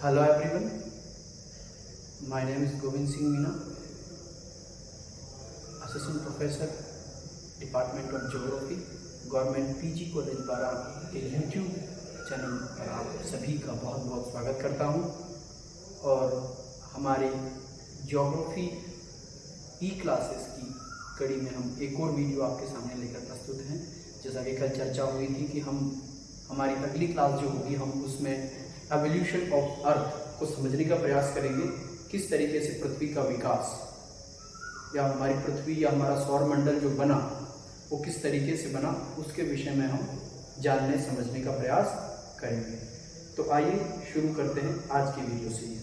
Hello everyone, my name is Govind Singh Meena, Assistant Professor, Department of Geography, Government PG College बारा के YouTube channel पर आप सभी का बहुत बहुत स्वागत करता हूं। और हमारे ज्योग्राफी ई क्लासेस की कड़ी में हम एक और वीडियो आपके सामने लेकर प्रस्तुत हैं। जैसा कि कल चर्चा हुई थी कि हमारी अगली क्लास जो होगी हम उसमें एवोल्यूशन ऑफ अर्थ को समझने का प्रयास करेंगे। किस तरीके से पृथ्वी का विकास या हमारी पृथ्वी या हमारा सौरमंडल जो बना वो किस तरीके से बना, उसके विषय में हम जानने समझने का प्रयास करेंगे। तो आइए शुरू करते हैं आज की वीडियो सीरीज।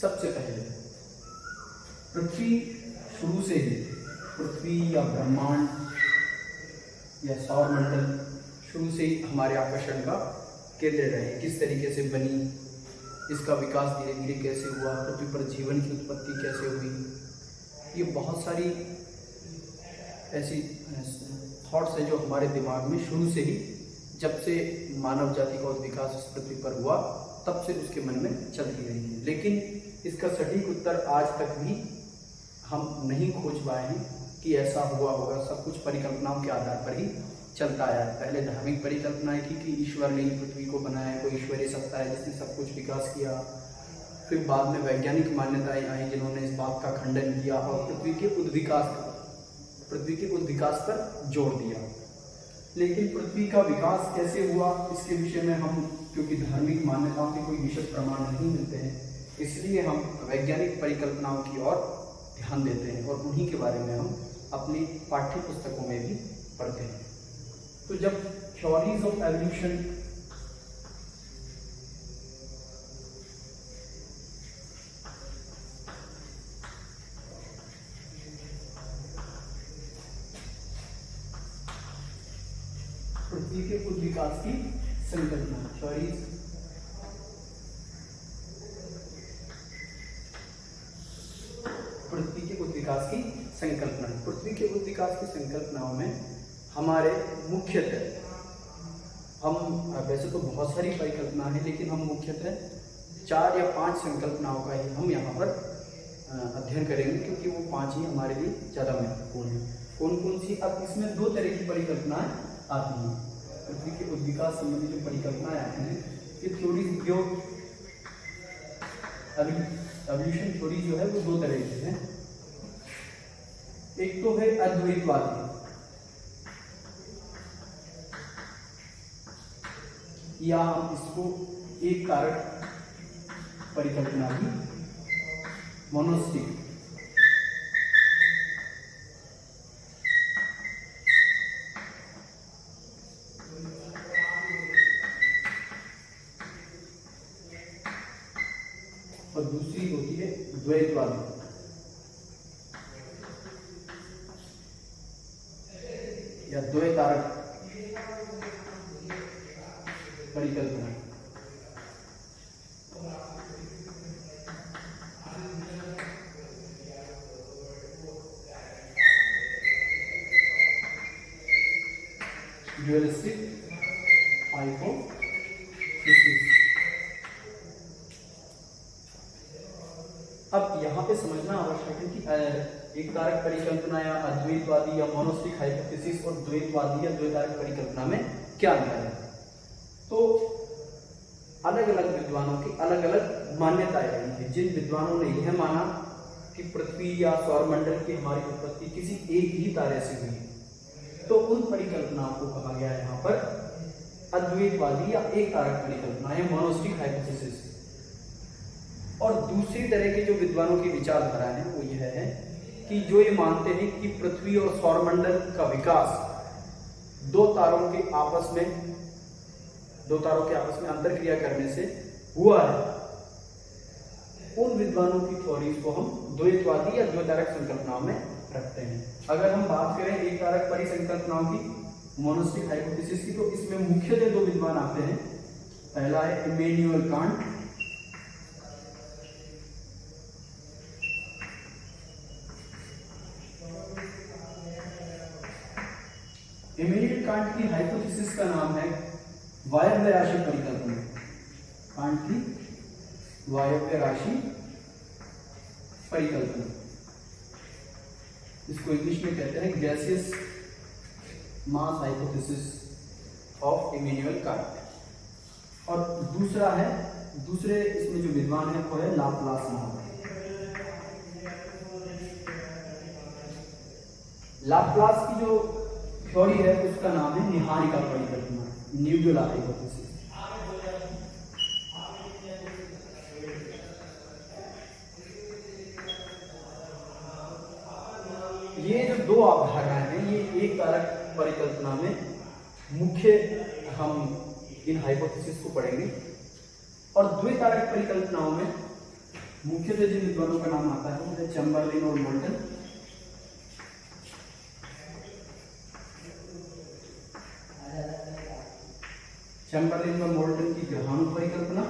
सबसे पहले पृथ्वी शुरू से ही, पृथ्वी या ब्रह्मांड या सौरमंडल शुरू से ही हमारे आकर्षण का केंद्र रहे। किस तरीके से बनी, इसका विकास धीरे धीरे कैसे हुआ, पृथ्वी पर जीवन की उत्पत्ति कैसे हुई, ये बहुत सारी ऐसी थॉट्स है जो हमारे दिमाग में शुरू से ही, जब से मानव जाति का विकास इस पृथ्वी पर हुआ तब से उसके मन में चलती रही है। लेकिन इसका सटीक उत्तर आज तक भी हम नहीं खोज पाए हैं कि ऐसा हुआ होगा। सब कुछ परिकल्पनाओं के आधार पर ही चलता आया है। पहले धार्मिक परिकल्पनाएं थी कि ईश्वर ने पृथ्वी को बनाया, कोई ईश्वरीय सत्ता है जिसने सब कुछ विकास किया। फिर बाद में वैज्ञानिक मान्यताएं आई जिन्होंने इस बात का खंडन किया और पृथ्वी के उद्विकास पर जोर दिया। लेकिन पृथ्वी का विकास कैसे हुआ इसके विषय में हम, क्योंकि धार्मिक मान्यताओं के कोई विशद प्रमाण नहीं मिलते हैं, इसलिए हम वैज्ञानिक परिकल्पनाओं की ओर ध्यान देते हैं और उन्हीं के बारे में हम अपनी पाठ्य पुस्तकों में भी पढ़ते हैं। तो जब थ्योरीज ऑफ एवोल्यूशन पृथ्वी के उद्विकास की संकल्पना, थ्योरीज पृथ्वी के उद्विकास की संकल्पना। पृथ्वी के उद्विकास की संकल्पनाओं में हमारे मुख्यतः, हम वैसे तो बहुत सारी परिकल्पना है लेकिन हम मुख्यतः 4 या 5 संकल्पनाओं का ही हम यहाँ पर अध्ययन करेंगे, क्योंकि वो 5 ही हमारे लिए ज़्यादा महत्वपूर्ण है। कौन कौन सी? अब इसमें 2 तरह की परिकल्पनाएं आती हैं। पृथ्वी के उद्विकास संबंधी जो परिकल्पनाएं आती हैं, ये थ्योरी जो एवोल्यूशन थ्योरी जो है वो 2 तरह की है। एक तो है अद्वैतवादी, या हम इसको एक कारक परिकल्पना भी, मोनोस्टिक। और दूसरी होती है द्वैतवादी या द्वैतारक परिकल्पना। ड्यूअलिस्टिक हाइपोथेसिस। अब यहाँ पे समझना आवश्यक है कि एक कारक परिकल्पना या अद्वैतवादी या मोनोस्टिक हाइपोथेसिस और द्वैतवादी या द्वैतारक परिकल्पना में क्या अंतर है। तो अलग अलग विद्वानों की अलग अलग मान्यताएं रही है। जिन विद्वानों ने यह माना कि पृथ्वी या सौरमंडल की हमारी उत्पत्ति किसी एक ही तारे से हुई, तो उन परिकल्पनाओं को कहा गया है यहाँ पर अद्वैतवादी या एक कारक परिकल्पना या मोनोस्टिक हाइपोथेसिस। और दूसरी तरह के जो विद्वानों की विचारधारा है वो यह है कि जो ये मानते हैं कि पृथ्वी और सौरमंडल का विकास दो तारों के आपस में अंतरक्रिया करने से हुआ है। उन विद्वानों की थ्योरीज को हम द्वैतवादी या द्वैतारक संकल्पनाओं में रखते हैं। अगर हम बात करें एक कारक परिसंकल्पनाओं की, मोनोस्टिक हाइपोथेसिस की, तो इसमें मुख्यतः 2 विद्वान आते हैं। पहला है इमैनुअल कांट, इमैनुअल कांट की हाइपोथेसिस का नाम है वायव्य राशि परिकल्पना, कांट की वायव्य राशि परिकल्पना, इसको इंग्लिश में कहते हैं gaseous mass hypothesis of Immanuel Kant. और दूसरा है, दूसरे इसमें जो विद्वान है वो है लाप्लास नाम। लाप्लास की जो थ्योरी है उसका नाम है निहारिका परिकल्पना, नेबुला हाइपोथेसिस। ये जो दो अवधारणाएं हैं ये एक कारक परिकल्पना में मुख्य हम इन हाइपोथेसिस को पढ़ेंगे, और द्विकारक परिकल्पनाओं में मुख्यतः जिन विद्वानों का नाम आता है वो है चैम्बरलिन और मोल्टन। चैम्बरलिन और मोल्टन की ग्रहाणु परिकल्पना,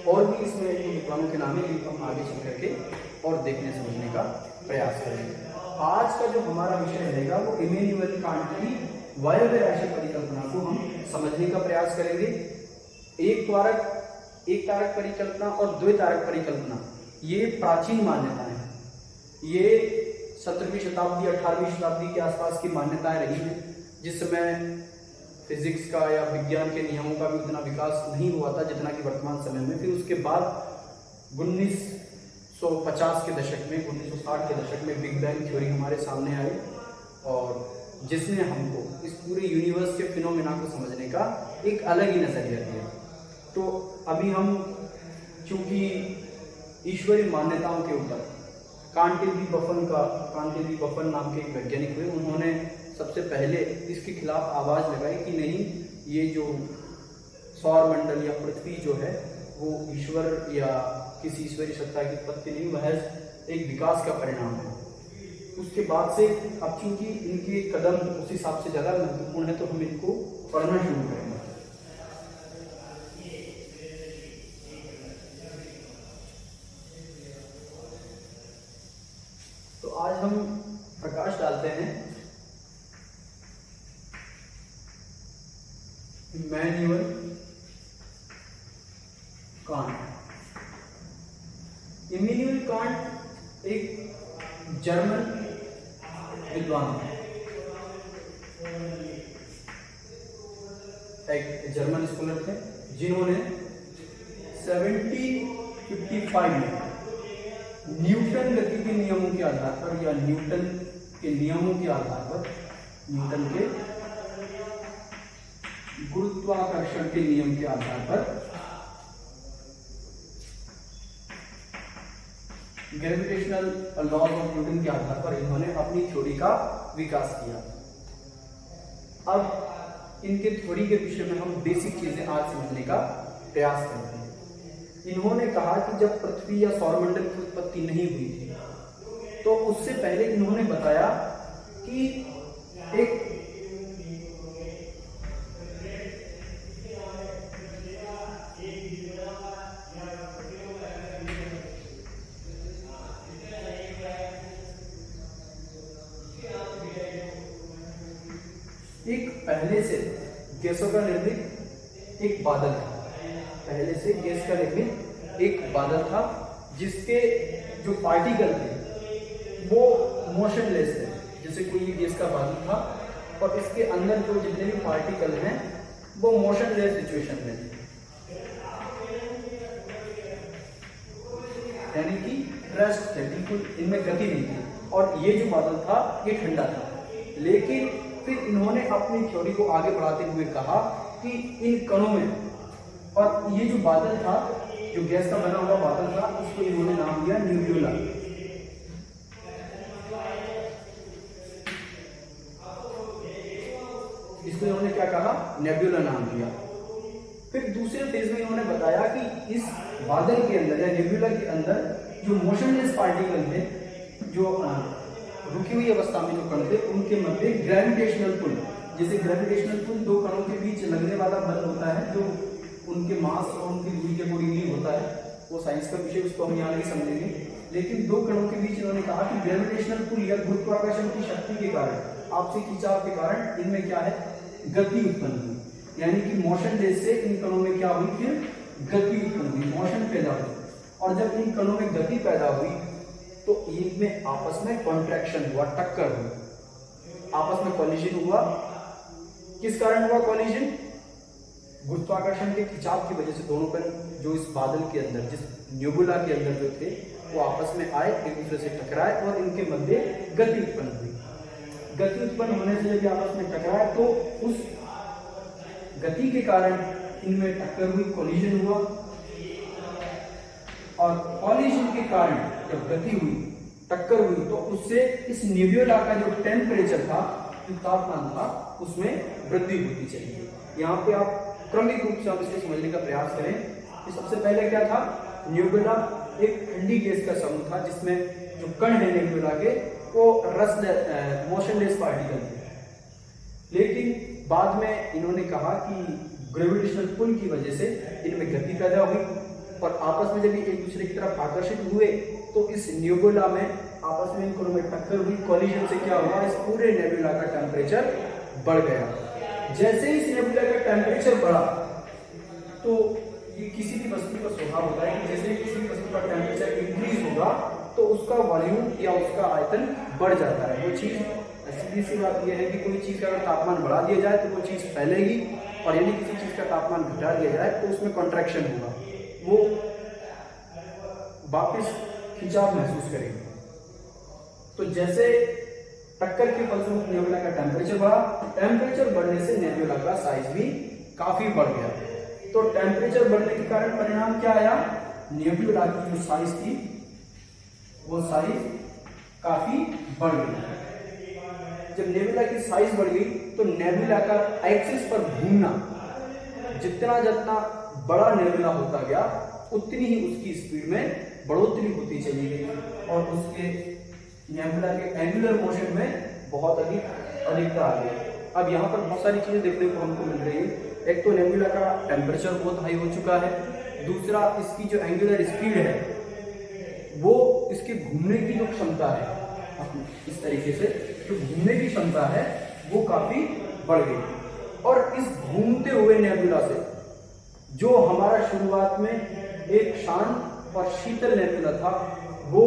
और भी इसमें जो विद्वानों के नाम है इनको हम आगे चल करके और देखने समझने का प्रयास करेंगे। आज का जो हमारा विषय रहेगा वो इमैनुअल कांट की वायव्य राशि परिकल्पना को हम समझने का प्रयास करेंगे। एक कारक परिकल्पना और द्विकारक परिकल्पना ये प्राचीन मान्यताएं हैं, ये 17वीं शताब्दी 18वीं शताब्दी के आसपास की मान्यताएं रही हैं, जिस समय फिजिक्स का या विज्ञान के नियमों का भी उतना विकास नहीं हुआ था जितना कि वर्तमान समय में। फिर उसके बाद 1950 के दशक में, 1960 के दशक में बिग बैंग थ्योरी हमारे सामने आई, और जिसने हमको इस पूरे यूनिवर्स के फिनोमेना को समझने का एक अलग ही नजरिया दिया। तो अभी हम चूंकि ईश्वरीय मान्यताओं के ऊपर कांटेली बफन नाम के एक वैज्ञानिक हुए, उन्होंने सबसे पहले इसके खिलाफ आवाज लगाई कि नहीं, ये जो सौर मंडल या पृथ्वी जो है वो ईश्वर या किसी ईश्वरीय सत्ता की उत्पत्ति नहीं, महज एक विकास का परिणाम है। उसके बाद से अब चूंकि इनके कदम उस हिसाब से ज्यादा महत्वपूर्ण है तो हम इनको पढ़ना शुरू करेंगे। तो आज हम प्रकाश डालते हैं इमैनुअल कांट। इमैनुअल कांट एक जर्मन विद्वान है, एक जर्मन स्कॉलर थे जिन्होंने 1755 में न्यूटन गति के नियमों के आधार पर या न्यूटन के नियमों के आधार पर, न्यूटन के गुरुत्वाकर्षण के नियम के आधार पर, ग्रेविटेशनल लॉज ऑफ न्यूटन के आधार पर इन्होंने अपनी थ्योरी का विकास किया। अब इनके थ्योरी के विषय में हम बेसिक चीजें आज समझने का प्रयास करते हैं। इन्होंने कहा कि जब पृथ्वी या सौरमंडल की उत्पत्ति नहीं हुई थी तो उससे पहले इन्होंने बताया कि एक पहले से गैसों का निर्मित एक बादल था, पहले से गैस का निर्मित एक बादल था जिसके जो पार्टिकल थे वो मोशनलेस थे। जैसे कोई गैस का बादल था और इसके अंदर जो जितने भी पार्टिकल हैं वो मोशनलेस सिचुएशन में थे, यानी कि रेस्ट थे, बिल्कुल इनमें गति नहीं थी। और ये जो बादल था ये ठंडा था। लेकिन फिर इन्होंने अपनी थ्योरी को आगे बढ़ाते हुए कहा कि इन कणों में, और ये जो बादल था, जो गैस का बना हुआ बादल था, इसको इन्होंने नाम दिया नेबुला। इसको इन्होंने क्या कहा? नेबुला नाम दिया। फिर दूसरे फेज में इन्होंने बताया कि इस बादल के अंदर या नेबुला के अंदर जो मोशनलेस पार्टिकल थे, जो रुकी हुई अवस्था में जो कण थे उनके मध्य ग्रेविटेशनल पुल, जैसे ग्रेविटेशनल पुल दो कणों के बीच लगने वाला बल होता है जो उनके मास और उनकी दूरी के अकॉर्डिंगली होता है, वो साइंस का विषय, उसको हम यहाँ नहीं समझेंगे। लेकिन दो कणों के बीच इन्होंने कहा कि ग्रेविटेशनल पुल या गुरुत्वाकर्षण की शक्ति के कारण, आपसी खिंचाव के कारण इनमें क्या है, गति उत्पन्न हुई, यानी कि मोशन रेस से इन कणों में क्या हुई, फिर गति उत्पन्न हुई, मोशन पैदा हुई। और जब इन कणों में गति पैदा हुई तो इनमें आपस में कॉन्ट्रैक्शन हुआ, टक्कर हुई, आपस में कॉलिजन हुआ। किस कारण हुआ कॉलिजन? गुरुत्वाकर्षण के खिंचाव की वजह से दोनों कण जो इस बादल के अंदर, जिस न्यूबुला के अंदर जो थे, वो आपस में आए, एक दूसरे से टकराए और इनके मध्य गति उत्पन्न हुई। गति उत्पन्न होने से जब आपस में टकराए तो उस गति के कारण इनमें टक्कर हुई, कॉलिजन हुआ। और कॉलिजन के कारण जब गति हुई, टक्कर हुई, तो उससे इस नेबुला का जो टेम्परेचर था, जो तापमान था, उसमें वृद्धि होती चली गई। यहाँ पे आप क्रमिक रूप से आप इसको समझने का प्रयास करें कि सबसे पहले क्या था, नेबुला एक ठंडी गैस का समूह था जिसमें जो कण है नेबुला के वो मोशनलेस पार्टिकल थे। लेकिन बाद में इन्होंने कहा कि ग्रेविटेशनल पुल की वजह से इनमें गति पैदा हुई और आपस में जब ये एक दूसरे की तरफ आकर्षित हुए तो इस नेबुला में आपस में इन कणों में टक्कर हुई, कॉलिजन से क्या हुआ, इस पूरे नेबुला का टेम्परेचर बढ़ गया। जैसे ही इस नेबुला का टेम्परेचर बढ़ा तो ये किसी भी वस्तु का स्वभाव होता है कि जैसे ही किसी भी वस्तु का टेम्परेचर इंक्रीज होगा तो उसका वॉल्यूम या उसका आयतन बढ़ जाता है। वो चीज, सीधी सी बात यह है कि कोई चीज का अगर तापमान बढ़ा दिया जाए तो वो चीज फैलेगी, और यदि किसी चीज का तापमान घटा दिया जाए तो उसमें कॉन्ट्रैक्शन होगा, वो वापस खिंचाव महसूस करेगी। तो जैसे टक्कर के फलस्वरूप नेबुला का टेम्परेचर बढ़ा, टेम्परेचर बढ़ने से नेबुला का साइज भी काफी बढ़ गया। तो टेम्परेचर बढ़ने के कारण परिणाम क्या आया, नेबुला की जो साइज थी वो साइज काफी बढ़ गई। जब नेबुला की साइज बढ़ गई तो नेबुला का एक्सिस पर घूमना, जितना जितना बड़ा नेबुला होता गया उतनी ही उसकी स्पीड में बढ़ोतरी होती चली गई और उसके नेबुला के एंगुलर मोशन में बहुत अधिकता आ गई। अब यहाँ पर बहुत सारी चीजें देखने को हमको मिल रही है। एक तो नेबुला का टेम्परेचर बहुत हाई हो चुका है, दूसरा इसकी जो एंगुलर स्पीड है वो इसके घूमने की जो क्षमता है, इस तरीके से जो घूमने की क्षमता है वो काफी बढ़ गई। और इस घूमते हुए नेबुला से जो हमारा शुरुआत में एक शांत और शीतल नेबुला था वो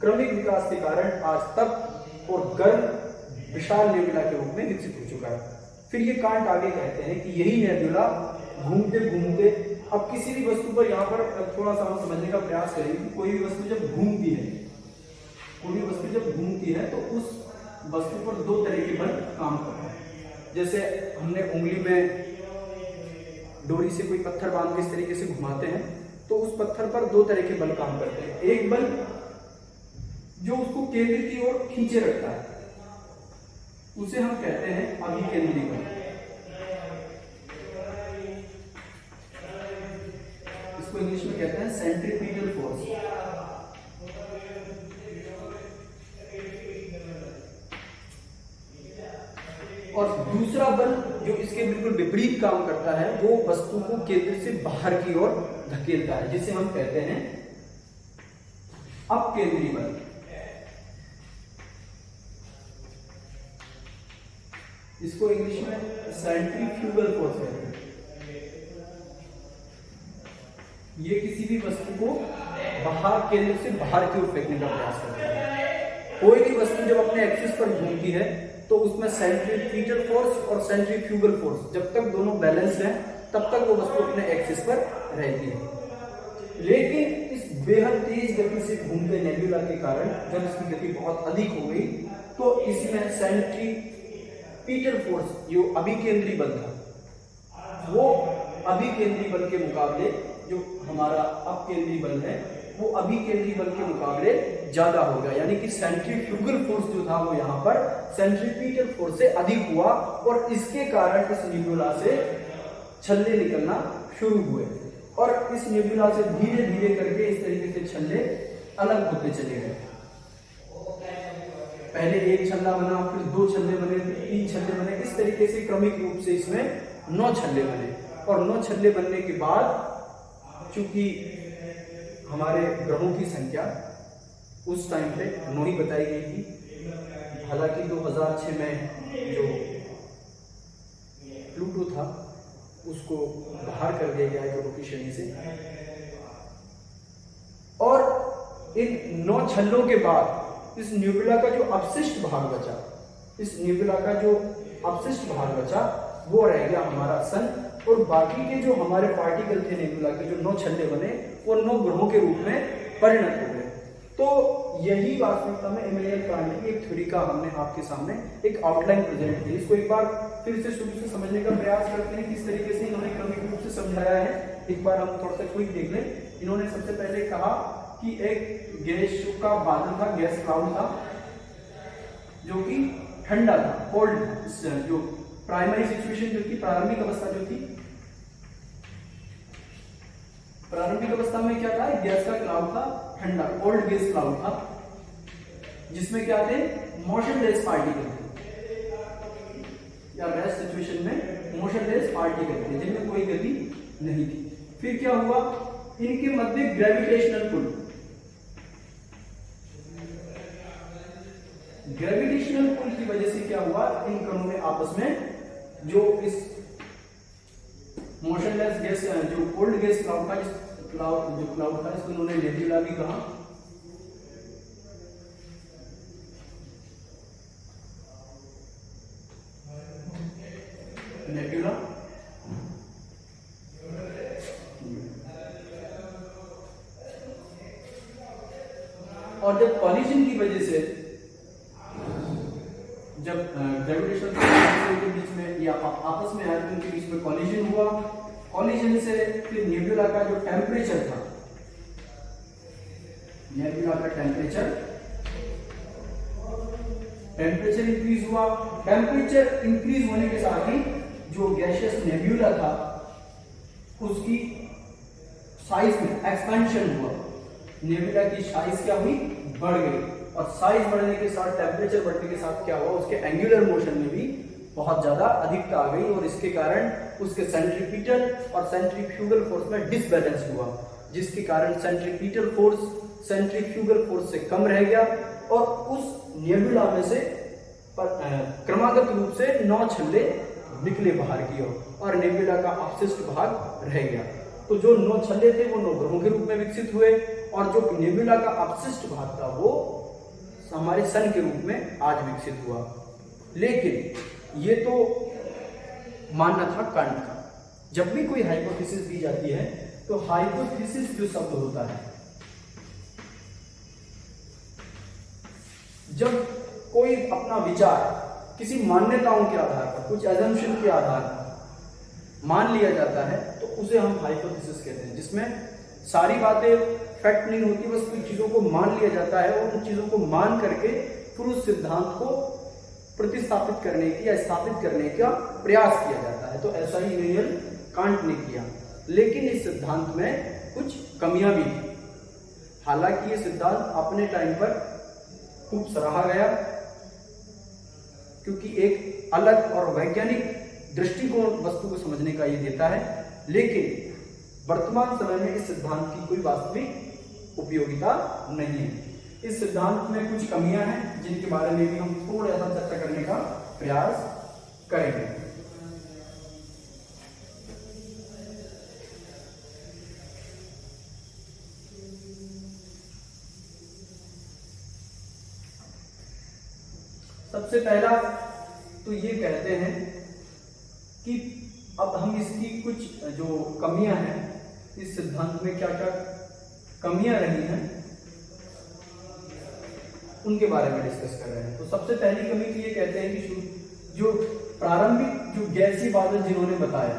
क्रमिक विकास के कारण आज तक और गर्म विशाल नेबुला के रूप में विकसित हो चुका है। फिर ये कांट आगे कहते हैं कि यही नेबुला घूमते घूमते, अब किसी भी वस्तु पर यहाँ पर थोड़ा सा हम समझने का प्रयास करेंगे कि कोई भी वस्तु जब घूमती है, कोई भी वस्तु जब घूमती है तो उस वस्तु पर दो तरह के बल काम करते हैं। जैसे हमने उंगली में डोरी से कोई पत्थर बांध के इस तरीके से घुमाते हैं तो उस पत्थर पर दो तरह के बल काम करते हैं। एक बल जो उसको केंद्र की ओर खींचे रखता है, उसे हम कहते हैं अभिकेंद्री बल। इसको इंग्लिश में कहते हैं सेंट्रीपिटल फोर्स। और दूसरा बल जो इसके बिल्कुल विपरीत काम करता है वो वस्तु को केंद्र से बाहर की ओर धकेलता है, जिसे हम कहते हैं अपकेंद्री बल। इसको इंग्लिश में सेंट्रीफ्यूगल फोर्स कहते हैं। ये किसी भी वस्तु को बाहर, केंद्र से बाहर की ओर फेंकने का प्रयास करता है। कोई भी वस्तु जब अपने एक्सिस पर घूमती है तो उसमें सेंट्रीपिटल फोर्स और सेंट्रीफ्यूगल फोर्स, जब तक दोनों बैलेंस हैं तब तक वो वस्तु अपने एक्सिस पर रहती है। लेकिन इस बेहद तेज गति से घूमते नेबुला के कारण जब इसकी गति बहुत अधिक हो गई तो इसमें सेंट्रीपिटल फोर्स जो अभिकेंद्री बल था वो अभिकेंद्री बल के मुकाबले, जो हमारा अपकेंद्री बल है वो अभिकेंद्री बल के मुकाबले ज्यादा हो गया। यानी कि सेंट्रीफ्यूगल फोर्स जो था वो यहाँ पर सेंट्रीपिटल फोर्स से अधिक हुआ और इसके कारण इस नेबुला से छल्ले निकलना शुरू हुए और इस नेबुला से धीरे धीरे करके इस तरीके से छल्ले अलग होते चले गए। पहले एक छल्ला बना, फिर 2 छल्ले बने, फिर 3 छल्ले बने, इस तरीके से क्रमिक रूप से इसमें 9 छल्ले बने। और 9 छल्ले बनने के बाद चूंकि हमारे ग्रहों की संख्या उस टाइम पे 9 ही बताई गई थी। हालांकि 2006 में जो प्लूटो था उसको बाहर कर दिया गया है ग्रहों की श्रेणी से। और इन 9 छल्लों के बाद इस न्यूबुला का जो अपशिष्ट भाग बचा, इस न्यूबुला का जो अपशिष्ट भाग बचा वो रह गया हमारा सन। और बाकी के जो हमारे पार्टिकल थे नेबुला के, जो 9 छल्ले बने, वो 9 ग्रहों के रूप में परिणत हो गए। तो यही वास्तविकता में इमैनुअल कांट की एक थ्योरी का हमने आपके सामने एक आउटलाइन प्रेजेंट की। इसको एक बार फिर से शुरू से समझने का प्रयास करते हैं किस तरीके से इन्होंने क्रमिक रूप से समझाया है। एक बार हम थोड़ा सा क्विक देख लें। इन्होंने सबसे पहले कहा कि एक गैस का बादल था, गैस क्लाउड था, जो कि ठंडा था, कोल्ड। जो प्राइमरी सिचुएशन जो थी, प्रारंभिक अवस्था जो थी, प्रारंभिक अवस्था में क्या था, गैस का क्लाउड था, ठंडा कोल्ड गैस क्लाउड था, जिसमें क्या थे, मोशनलेस पार्टिकल थे, या रेस्ट सिचुएशन में मोशनलेस पार्टिकल थे जिनमें कोई गति नहीं थी। फिर क्या हुआ, इनके मध्य ग्रेविटेशनल पुल, ग्रेविटेशनल पुल की वजह से क्या हुआ, इन कणों में आपस में जो इस मोशनलेस गैस, जो कोल्ड गैस क्लाउड था, जो क्लाउड था, इसको उन्होंने नेबुला भी कहा। नेबुला। और जब कॉलिजन की वजह से, जब ग्रेविटेशनल के बीच में या आपस में एटम के बीच में कॉलिजन हुआ, कॉलिजन से फिर नेबुला का जो टेम्परेचर था, नेबुला का टेम्परेचर इंक्रीज हुआ। टेम्परेचर इंक्रीज होने के साथ ही जो गैसियस नेबुला था उसकी साइज में एक्सपेंशन हुआ, नेबुला की साइज क्या हुई, बढ़ गई। और साइज बढ़ने के साथ, टेम्परेचर बढ़ने के साथ क्या हुआ, उसके एंगुलर मोशन में भी बहुत ज्यादा अधिकता आ गई। और इसके कारण उसके सेंट्रीपिटल और सेंट्रीफ्यूगल फोर्स में डिसबैलेंस हुआ, जिसके कारण सेंट्रीपिटल फोर्स सेंट्रीफ्यूगल फोर्स से कम रह गया। और उस नेबुला में से क्रमागत रूप से 9 छल्ले निकले बाहर की ओर, और नेबुला का अपशिष्ट भाग रह गया। तो जो 9 छल्ले थे वो 9 ग्रहों के रूप में विकसित हुए, और जो नेबुला का अपशिष्ट भाग था वो हमारे सन के रूप में आज विकसित हुआ। लेकिन ये तो मानना था कांट का। जब भी कोई हाइपोथेसिस दी जाती है तो हाइपोथेसिस जो शब्द होता है, जब कोई अपना विचार किसी मान्यताओं के आधार पर, कुछ एजम्पशन के आधार पर मान लिया जाता है तो उसे हम हाइपोथेसिस कहते हैं, जिसमें सारी बातें फैक्ट नहीं होती, बस कुछ चीजों को मान लिया जाता है और उन चीजों को मान करके फिर उस सिद्धांत को प्रतिस्थापित करने की या स्थापित करने का प्रयास किया जाता है। तो ऐसा ही इमैनुअल कांट ने किया। लेकिन इस सिद्धांत में कुछ कमियां भी थी। हालांकि ये सिद्धांत अपने टाइम पर खूब सराहा गया, क्योंकि एक अलग और वैज्ञानिक दृष्टिकोण वस्तु को समझने का ये देता है। लेकिन वर्तमान समय में इस सिद्धांत की कोई वास्तविक उपयोगिता नहीं है। इस सिद्धांत में कुछ कमियां हैं जिनके बारे में भी हम थोड़ा सा चर्चा करने का प्रयास करेंगे। सबसे पहला तो ये कहते हैं कि अब हम इसकी कुछ जो कमियां हैं, इस सिद्धांत में क्या क्या कमियां रही हैं उनके बारे में डिस्कस कर रहे हैं। तो सबसे पहली कमी तो ये कहते हैं कि जो प्रारंभिक जो गैसीय बादल जिन्होंने बताया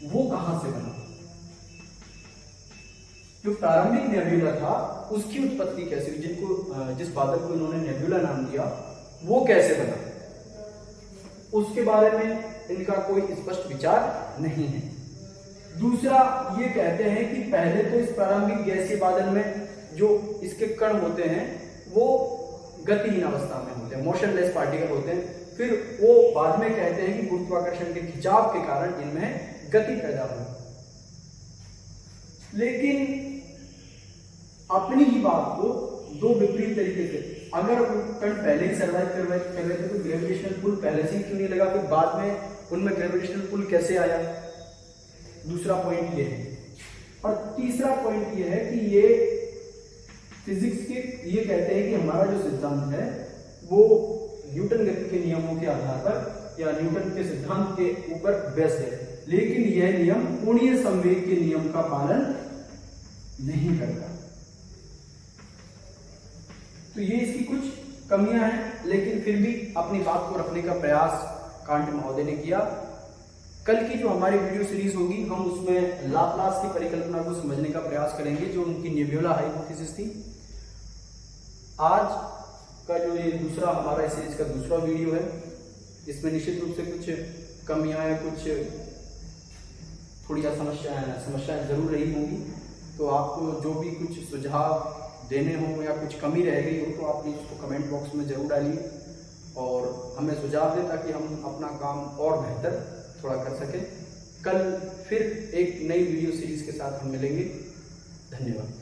वो कहां से बना, जो प्रारंभिक नेबुला था उसकी उत्पत्ति कैसे हुई, जिस बादल को इन्होंने नेबुला नाम दिया वो कैसे बना, उसके बारे में इनका कोई स्पष्ट विचार नहीं है। दूसरा ये कहते हैं कि पहले तो इस प्रारंभिक गैसीय बादल में जो इसके कण होते हैं वो गतिहीन अवस्था में होते हैं, मोशनलेस पार्टिकल होते हैं। फिर वो बाद में कहते हैं कि गुरुत्वाकर्षण के खिंचाव के कारण इनमें गति पैदा हुई। लेकिन अपनी ही बात को दो विपरीत तरीके से, अगर कण पहले ही सर्वाइव कर रहे थे तो ग्रेविटेशनल पुल पहले से ही क्यों नहीं लगा, फिर बाद में उनमें ग्रेविटेशनल पुल कैसे आया? दूसरा पॉइंट ये है। और तीसरा पॉइंट ये है कि ये फिजिक्स के ये कहते हैं कि हमारा जो सिद्धांत है वो न्यूटन गति के नियमों के आधार पर या न्यूटन के सिद्धांत के ऊपर बेस्ड है, लेकिन यह नियम कोणीय संवेग के नियम का पालन नहीं करता। तो ये इसकी कुछ कमियां हैं, लेकिन फिर भी अपनी बात को रखने का प्रयास कांट महोदय ने किया। कल की जो हमारी वीडियो सीरीज होगी हम उसमें लाप्लास की परिकल्पना को समझने का प्रयास करेंगे, जो उनकी नेब्यूला हाइपोथेसिस थी। आज का जो ये दूसरा हमारा इस सीरीज का दूसरा वीडियो है, इसमें निश्चित रूप से कुछ कमियां या कुछ थोड़ी समस्याएं जरूर रही होंगी। तो आपको जो भी कुछ सुझाव देने हो या कुछ कमी रह गई हो तो आप प्लीज़ उसको कमेंट बॉक्स में ज़रूर डालिए और हमें सुझाव दें ताकि हम अपना काम और बेहतर थोड़ा कर सकें। कल फिर एक नई वीडियो सीरीज के साथ हम मिलेंगे। धन्यवाद।